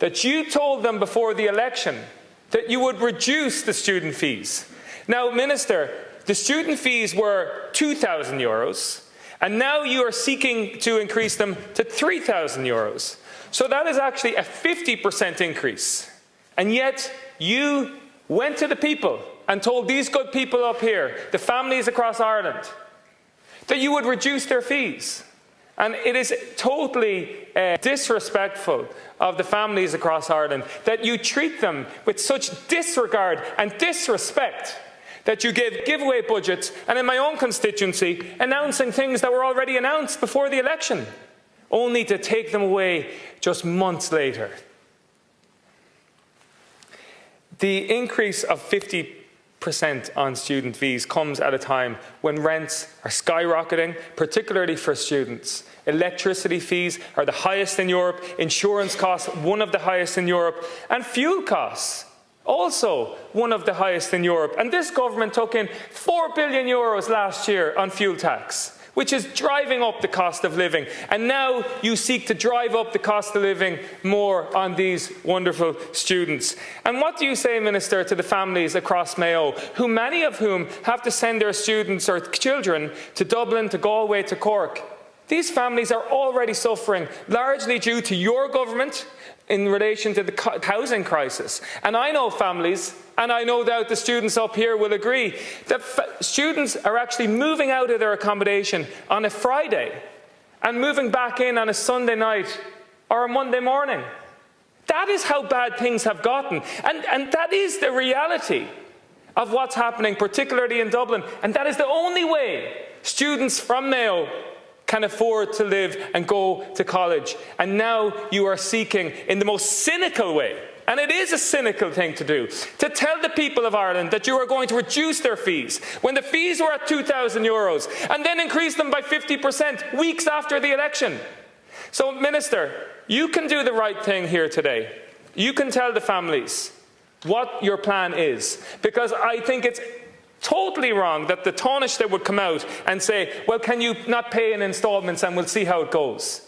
that you told them before the election that you would reduce the student fees. Now, Minister, the student fees were €2,000, and now you are seeking to increase them to €3,000. So that is actually a 50% increase. And yet, you went to the people and told these good people up here, the families across Ireland, that you would reduce their fees. And it is totally disrespectful of the families across Ireland that you treat them with such disregard and disrespect, that you give giveaway budgets, and in my own constituency, announcing things that were already announced before the election, only to take them away just months later. The increase of 50% on student fees comes at a time when rents are skyrocketing, particularly for students. Electricity fees are the highest in Europe, insurance costs one of the highest in Europe, and fuel costs also one of the highest in Europe. And this government took in €4 billion last year on fuel tax, which is driving up the cost of living. And now you seek to drive up the cost of living more on these wonderful students. And what do you say, Minister, to the families across Mayo, who many of whom have to send their students or children to Dublin, to Galway, to Cork? These families are already suffering, largely due to your government in relation to the housing crisis. And I know families, and I no doubt the students up here will agree, that students are actually moving out of their accommodation on a Friday and moving back in on a Sunday night or a Monday morning. That is how bad things have gotten. And that is the reality of what's happening, particularly in Dublin. And that is the only way students from Mayo can afford to live and go to college. And now you are seeking, in the most cynical way, and it is a cynical thing to do, to tell the people of Ireland that you are going to reduce their fees when the fees were at €2,000 and then increase them by 50% weeks after the election. So, Minister, you can do the right thing here today. You can tell the families what your plan is, because I think it's totally wrong that the Taoiseach would come out and say, well, can you not pay in instalments and we'll see how it goes?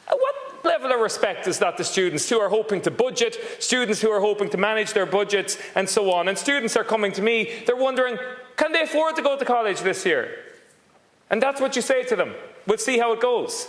What level of respect is that to students who are hoping to budget, students who are hoping to manage their budgets and so on? And students are coming to me, they're wondering, can they afford to go to college this year? And that's what you say to them. We'll see how it goes.